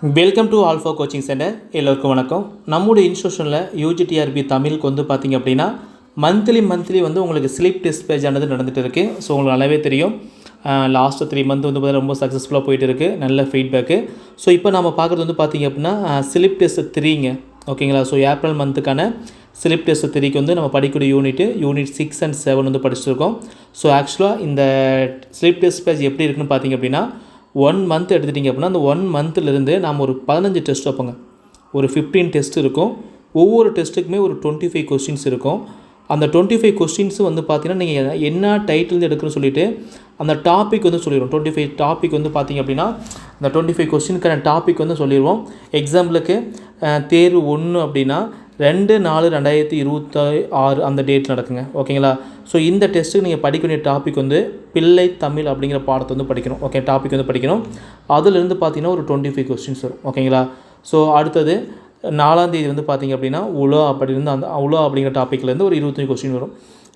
Welcome to alpha coaching centre. எல்லோருக்கும் வணக்கம். நம்முடைய இன்ஸ்டியூஷனில் யூஜிடிஆர்பி தமிழுக்கு வந்து பார்த்திங்க அப்படின்னா மந்த்லி வந்து உங்களுக்கு ஸ்லிப் டெஸ்ட் பேஜ் ஆனது நடந்துகிட்டு இருக்குது. ஸோ உங்களுக்கு நல்லாவே தெரியும், லாஸ்ட்டு 3 மந்த் வந்து பார்த்தீங்கன்னா ரொம்ப சக்ஸஸ்ஃபுல்லாக போயிட்டு இருக்குது, நல்ல ஃபீட்பேக்கு. ஸோ இப்போ நம்ம பார்க்குறது வந்து பார்த்திங்க அப்படின்னா ஸ்லிப் டெஸ்ட் 3ங்க, ஓகேங்களா. ஸோ ஏப்ரல் மந்த்துக்கான ஸ்லிப் டெஸ்ட் 3க்கு வந்து நம்ம படிக்கக்கூடிய யூனிட் 6 and 7 வந்து படிச்சிருக்கோம். ஸோ ஆக்சுவலாக இந்த ஸ்லிப் டெஸ்ட் பேஜ் எப்படி இருக்குன்னு பார்த்திங்க அப்படின்னா 1 மந்த் எடுத்துட்டிங்க அப்படின்னா அந்த 1 மந்த்லேருந்து நாம் ஒரு 15 டெஸ்ட் வைப்போங்க. ஒரு 15 டெஸ்ட் இருக்கும். ஒவ்வொரு டெஸ்ட்டுக்குமே ஒரு 25 கொஸ்டின்ஸ் இருக்கும். அந்த 25 கொஸ்டின்ஸும் வந்து பார்த்தீங்கன்னா நீங்கள் என்ன டைட்டில் எடுக்கணும்னு சொல்லிவிட்டு அந்த டாபிக் வந்து சொல்லிடுவோம். 25 டாபிக் வந்து பார்த்திங்க அப்படின்னா அந்த 25 கொஸ்டினுக்கான டாபிக் வந்து சொல்லிடுவோம். எக்ஸாம்பிளுக்கு தேர்வு 1 அப்படின்னா 2/4/2026 அந்த டேட் நடக்குங்க, ஓகேங்களா. ஸோ இந்த டெஸ்ட்டுக்கு நீங்கள் படிக்க வேண்டிய டாபிக் வந்து பிள்ளை தமிழ் அப்படிங்கிற பாடத்தை வந்து படிக்கணும். ஓகே, டாபிக் வந்து படிக்கணும். அதிலிருந்து பார்த்தீங்கன்னா ஒரு 25 கொஸ்டின்ஸ் வரும், ஓகேங்களா. ஸோ அடுத்தது 4ஆம் தேதி வந்து பார்த்திங்க அப்படின்னா உலா அப்படிருந்து அந்த உலா அப்படிங்கிற டாப்பிக்லேருந்து ஒரு 25 கொஸ்டின் வரும்.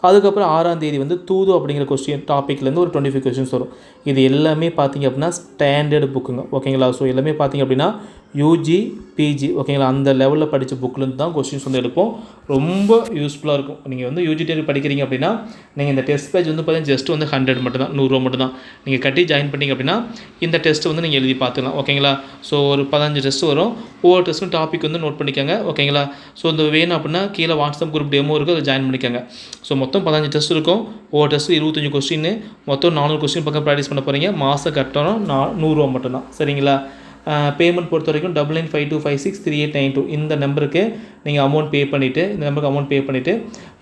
அதுக்கப்புறம் 6ஆம் தேதி வந்து தூது அப்படிங்கிற டாப்பிக்லேருந்து ஒரு 25 கொஸ்டின்ஸ் வரும். இது எல்லாமே பார்த்திங்க அப்படின்னா ஸ்டாண்டர்டு புக்குங்க, ஓகேங்களா. ஸோ எல்லாமே பார்த்திங்க அப்படின்னா யூஜி பிஜி, ஓகேங்களா, அந்த லெவலில் படித்த புக்கிலேருந்து தான் கொஸ்டின்ஸ் வந்து எடுப்போம். ரொம்ப யூஸ்ஃபுல்லாக இருக்கும். நீங்கள் வந்து யூஜிடிஆர்பி படிக்கிறீங்க அப்படின்னா நீங்கள் இந்த டெஸ்ட் பேஜ் வந்து பார்த்தீங்கன்னா ஜஸ்ட் வந்து 100 மட்டும் தான், 100 ரூபா மட்டும் தான். நீங்கள் கட்டி ஜாயின் பண்ணிங்க அப்படின்னா இந்த டெஸ்ட்டு வந்து நீங்கள் எழுதி பார்த்துக்கலாம், ஓகேங்களா. ஸோ ஒரு 15 டெஸ்ட்டு வரும். ஒவ்வொரு டெஸ்ட்டும் டாபிக் வந்து நோட் பண்ணிக்கோங்க, ஓகேங்களா. ஸோ இந்த வேணும் அப்படின்னா கீழே வாட்ஸ்அப் குரூப் டெமோ இருக்குது, அதை ஜாயின் பண்ணிக்கோங்க. ஸோ மொத்தம் 15 டெஸ்ட் இருக்கும். ஒவ்வொரு டெஸ்ட்டு 25 கொஸ்டின், மொத்தம் 400 கொஸ்டின் பக்கம் ப்ராக்டிஸ் பண்ண போகிறீங்க. மாதம் கட்டணும் 100 ரூபா மட்டும்தான், சரிங்களா. பேமெண்ட் பொறுத்த வரைக்கும் 9952563892 இந்த நம்பருக்கு நீங்கள் அமௌண்ட் பே பண்ணிவிட்டு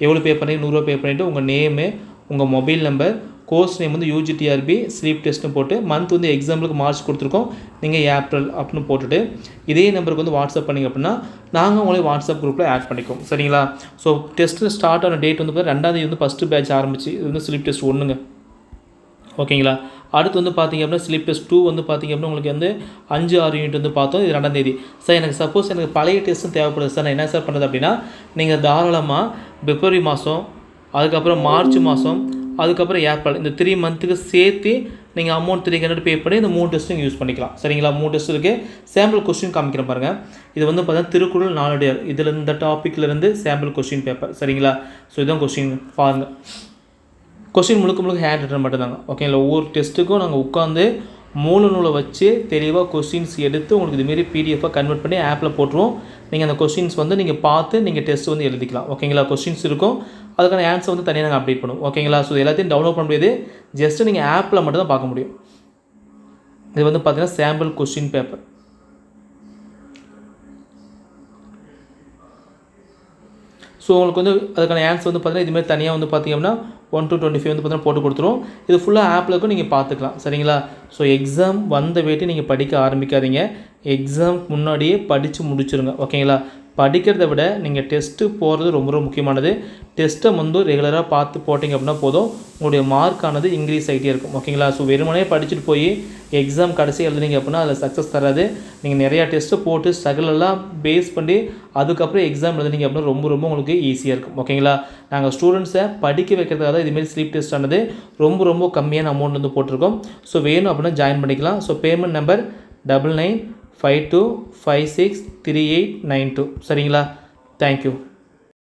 எவ்வளோ பே பண்ணி 100 ரூபா பே பண்ணிவிட்டு உங்கள் நேமு, உங்கள் மொபைல் நம்பர், கோர்ஸ் நேம் வந்து யூஜிடிஆர்பி ஸ்லீப் டெஸ்ட்னு போட்டு மந்த் வந்து எக்ஸாம்பிளுக்கு மார்ச் கொடுத்துருக்கோம், நீங்கள் ஏப்ரல் அப்படின்னு போட்டுட்டு இதே நம்பருக்கு வந்து வாட்ஸ்அப் பண்ணிங்க அப்படின்னா நாங்கள் உங்களே வாட்ஸ்அப் குரூப்பில் ஆட் பண்ணிக்கோம், சரிங்களா. ஸோ டெஸ்ட்டு ஸ்டார்ட் ஆன டேட் வந்து 2ஆம் தேதி வந்து ஃபஸ்ட்டு பேட்ச் ஆரம்பிச்சு. இது வந்து ஸ்லீப் டெஸ்ட் 1ங்க, ஓகேங்களா. அடுத்து வந்து பார்த்திங்க அப்படின்னா ஸ்லிப் டெஸ்ட் 2 வந்து பார்த்திங்க அப்படின்னா உங்களுக்கு வந்து 5-6 யூனிட் வந்து பார்த்தோம். இது 2ஆம் தேதி. சார் எனக்கு சப்போஸ் எனக்கு பழைய டெஸ்ட்டும் தேவைப்படுது சார், நான் என்ன சார் பண்ணுறது அப்படின்னா நீங்கள் தாராளமாக பிப்ரவரி மாதம், அதுக்கப்புறம் மார்ச் மாதம், அதுக்கப்புறம் ஏப்ரல், இந்த 3 மந்த்துக்கு சேர்த்து நீங்கள் அமௌண்ட் 300 பே பண்ணி இந்த 3 டெஸ்ட்டும் யூஸ் பண்ணிக்கலாம், சரிங்களா. 3 டெஸ்ட் இருக்குது. சாம்பிள் கொஸ்டின் காமிக்கிறேன் பாருங்கள். இது வந்து பார்த்தீங்கன்னா திருக்குறள் 4 டேர், இதில் இந்த டாப்பிக்லேருந்து சாம்பிள் கொஸ்டின் பேப்பர், சரிங்களா. ஸோ இதுதான் கொஸ்டின் பாருங்கள். கொஸ்டின் முழுக்க ஹேண்ட் ரிட்டன் மட்டும்தாங்க, ஓகேங்களா. ஒவ்வொரு டெஸ்ட்டுக்கும் நாங்கள் உட்காந்து மூல நூலை வச்சு தெளிவாக கொஸ்டின்ஸ் எடுத்து உங்களுக்கு இதுமாரி பிடிஎஃபாக கன்வெர்ட் பண்ணி ஆப்பில் போட்டுருவோம். நீங்கள் அந்த கொஸ்டின்ஸ் வந்து நீங்கள் பார்த்து நீங்கள் டெஸ்ட் வந்து எழுதிக்கலாம், ஓகேங்களா. கொஸ்டின்ஸ் இருக்கும், அதுக்கான ஆன்சர் வந்து தனியாக நாங்கள் அப்டேட் பண்ணுவோம், ஓகேங்களா. ஸோ எல்லாத்தையும் டவுன்லோட் பண்ண முடியாது, ஜஸ்ட்டு நீங்கள் ஆப்பில் மட்டும் தான் பார்க்க முடியும். இது வந்து பார்த்தீங்கன்னா சாம்பிள் கொஸ்டின் பேப்பர். ஸோ உங்களுக்கு வந்து அதுக்கான ஆன்சர் வந்து பார்த்தீங்கன்னா இதுமாதிரி தனியாக வந்து பார்த்திங்க அப்படின்னா 1 to 25 வந்து பார்த்தீங்கன்னா போட்டு கொடுத்துருவோம். இது ஃபுல்லாக ஆப்பில் இருக்கும், நீங்கள் பார்த்துக்கலாம், சரிங்களா. ஸோ எக்ஸாம் வந்த வேட்டி நீங்கள் படிக்க ஆரம்பிக்காதீங்க. எக்ஸாம் முன்னாடியே படித்து முடிச்சிருங்க, ஓகேங்களா. படிக்கிறத விட நீங்கள் டெஸ்ட்டு போகிறது ரொம்ப முக்கியமானது. டெஸ்ட்டை வந்து ரெகுலராக பார்த்து போட்டிங்க அப்படின்னா போதும், உங்களுடைய மார்க்கானது இன்க்ரீஸ் ஆகிட்டே இருக்கும், ஓகேங்களா. ஸோ வெறுமனே படிச்சுட்டு போய் எக்ஸாம் கடைசி எழுதுனீங்க அப்படின்னா அதில் சக்ஸஸ் தராது. நீங்கள் நிறையா டெஸ்ட்டை போட்டு ஸ்ட்ரகிளெல்லாம் பேஸ் பண்ணி அதுக்கப்புறம் எக்ஸாம் எழுதுனீங்க அப்படின்னா ரொம்ப உங்களுக்கு ஈஸியாக இருக்கும், ஓகேங்களா. நாங்கள் ஸ்டூடெண்ட்ஸை படிக்க வைக்கிறதுக்காக தான் இதுமாரி ஸ்லீப் டெஸ்ட் ஆனது ரொம்ப கம்மியான அமௌண்ட் வந்து போட்டிருக்கோம். ஸோ வேணும் அப்படின்னா ஜாயின் பண்ணிக்கலாம். ஸோ பேமெண்ட் நம்பர் 9952563892, சரிங்களா. தேங்க்யூ.